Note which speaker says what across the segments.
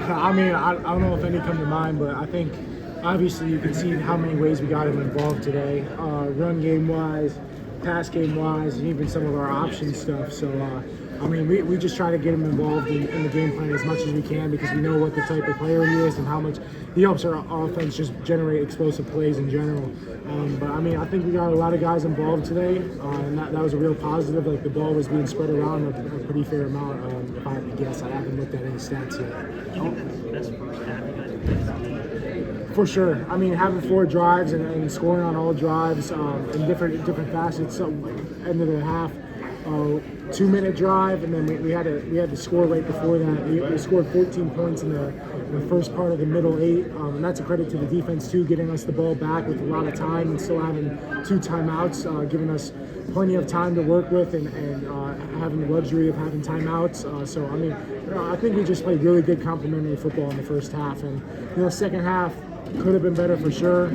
Speaker 1: I mean, I don't know if any come to mind, but I think obviously you can see how many ways we got him involved today, run game wise, pass game wise, and even some of our option stuff. So, I mean, we just try to get him involved in the game plan as much as we can because we know what the type of player he is and how much he helps our offense just generate explosive plays in general. But I mean, I think we got a lot of guys involved today, and that was a real positive. Like the ball was being spread around a pretty fair amount. If I had to guess, I haven't looked at any stats yet.
Speaker 2: You think that's the best first half you guys have played?
Speaker 1: For sure. I mean, having 4 drives and scoring on all drives in different facets. So, end of the half, 2-minute drive, and then we had to score right before that. We scored 14 points in the first part of the middle 8, and that's a credit to the defense too, getting us the ball back with a lot of time and still having 2 timeouts, giving us plenty of time to work with and having the luxury of having timeouts. So I mean, I think we just played really good complementary football in the first half, and second half could have been better for sure.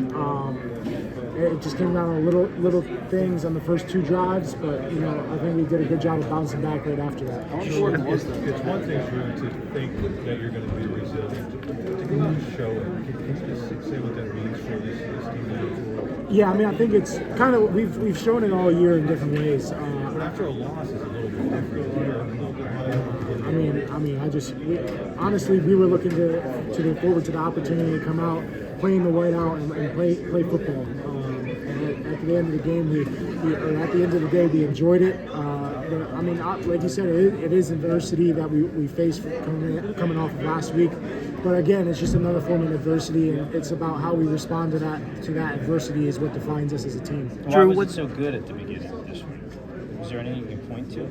Speaker 1: It just came down to little things on the first 2 drives, but I think we did a good job of bouncing back right after that.
Speaker 3: It's one thing to think that you're going to be resilient, to go out and show it. Can you just say what that means for this team?
Speaker 1: Yeah, I mean, I think it's kind of we've shown it all year in different ways.
Speaker 3: But after a loss, it's a little bit different.
Speaker 1: Honestly, we were looking to look forward to the opportunity to come out, playing the white out, and play football. And at the end of the game, at the end of the day, we enjoyed it. But I mean, like you said, it is adversity that we faced coming off of last week. But again, it's just another form of adversity, and it's about how we respond to that adversity is what defines us as a team.
Speaker 2: Why was it so good at the beginning of this week? Is there anything you can point to?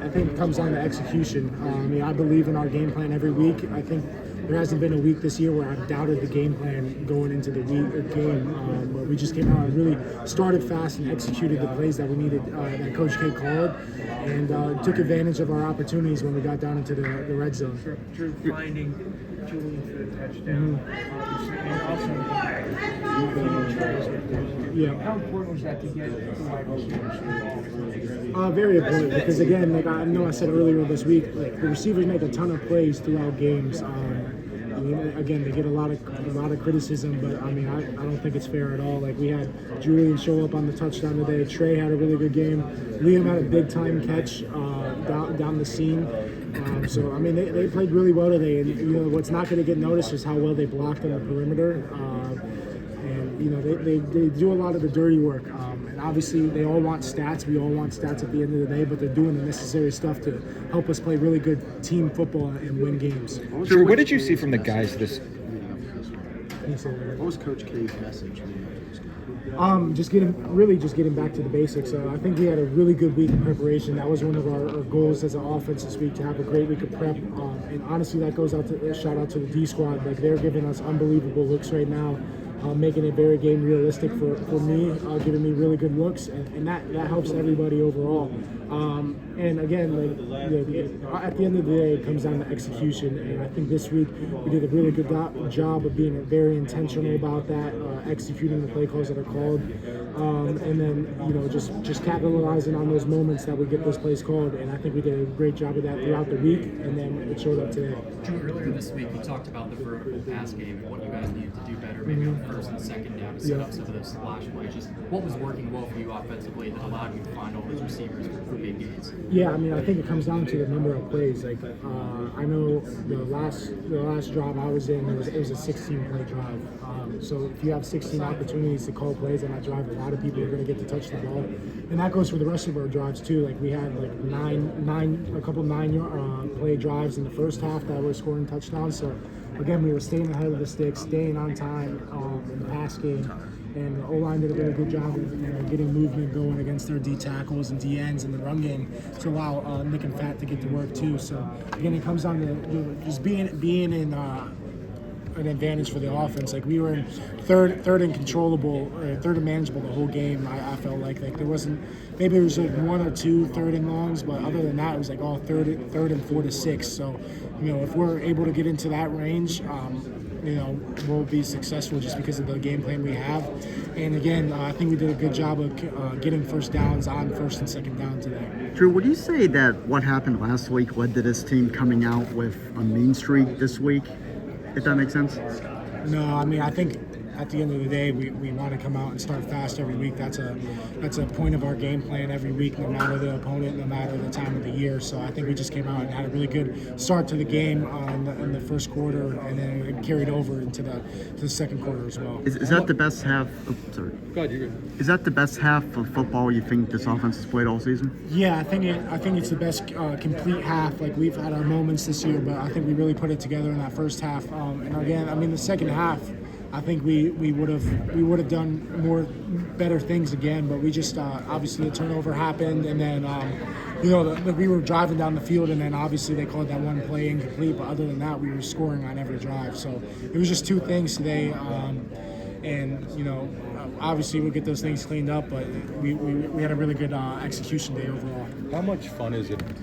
Speaker 1: I think it comes down to execution. I mean, I believe in our game plan every week. I think there hasn't been a week this year where I've doubted the game plan going into the game. But we just came out and really started fast and executed the plays that we needed, that Coach K called, and took advantage of our opportunities when we got down into the red zone.
Speaker 4: Drew finding Julian for the touchdown.
Speaker 1: Yeah.
Speaker 4: How important was that to get the wide receivers?
Speaker 1: Very important because again, like I know I said earlier this week, like the receivers make a ton of plays throughout games. I mean, again, they get a lot of criticism, but I mean, I don't think it's fair at all. Like we had Julian show up on the touchdown today. Trey had a really good game. Liam had a big time catch down the seam. So I mean, they played really well today. And what's not going to get noticed is how well they blocked on the perimeter. And they do a lot of the dirty work. And obviously, they all want stats. We all want stats at the end of the day, but they're doing the necessary stuff to help us play really good team football and win games.
Speaker 5: Drew, what did you see from the guys this?
Speaker 6: What was Coach K's message?
Speaker 1: Just getting back to the basics. I think we had a really good week of preparation. That was one of our goals as an offense this week, to have a great week of prep. And honestly, that goes out to shout out to the D squad. Like they're giving us unbelievable looks right now. Making it very game realistic for me, giving me really good looks, and that helps everybody overall. And again, at the end of the day, it comes down to execution. And I think this week we did a really good job of being very intentional about that, executing the play calls that are called, and then just capitalizing on those moments that we get those plays called. And I think we did a great job of that throughout the week, and then it showed up today.
Speaker 7: Drew, earlier this week you talked about the vertical pass game and what you guys needed to do better, maybe on first and second down to set up some of those splash plays. Just what was working well for you offensively that allowed you to find all those receivers for big gains?
Speaker 1: Yeah, I mean, I think it comes down to the number of plays. Like, I know the last drive I was in, it was a 16-play drive. So if you have 16 opportunities to call plays on that drive, a lot of people are going to get to touch the ball, and that goes for the rest of our drives too. Like we had like a couple 9-play drives in the first half that were scoring touchdowns. So again, we were staying ahead of the sticks, staying on time in the pass game. And the O-line did a really good job of getting movement going against their D tackles and D ends in the run game to allow Nick and Fat to get to work too. So again, it comes down to just being in an advantage for the offense. Like we were in third and controllable, third and manageable the whole game. I felt like there wasn't, maybe there was like 1 or 2 third and longs, but other than that, it was like all third and 4 to 6. So if we're able to get into that range, we'll be successful just because of the game plan we have. And again, I think we did a good job of getting first downs on first and second down today.
Speaker 6: Drew, would you say that what happened last week led to this team coming out with a mean streak this week? If that makes sense?
Speaker 1: No, I mean, I think at the end of the day, we want to come out and start fast every week. That's a point of our game plan every week, no matter the opponent, no matter the time of the year. So I think we just came out and had a really good start to the game in the first quarter, and then it carried over into the second quarter as well.
Speaker 6: Is that the best half? Oh, sorry.
Speaker 3: Go ahead, you're good.
Speaker 6: Is that the best half of football you think this offense has played all season?
Speaker 1: Yeah, I think it's the best complete half. Like, we've had our moments this year, but I think we really put it together in that first half. And again, I mean, the second half, I think we would have done better things again, but we just obviously the turnover happened, and then we were driving down the field, and then obviously they called that one play incomplete. But other than that, we were scoring on every drive. So it was just two things today, and obviously we'll get those things cleaned up. But we had a really good execution day overall.
Speaker 3: How much fun is it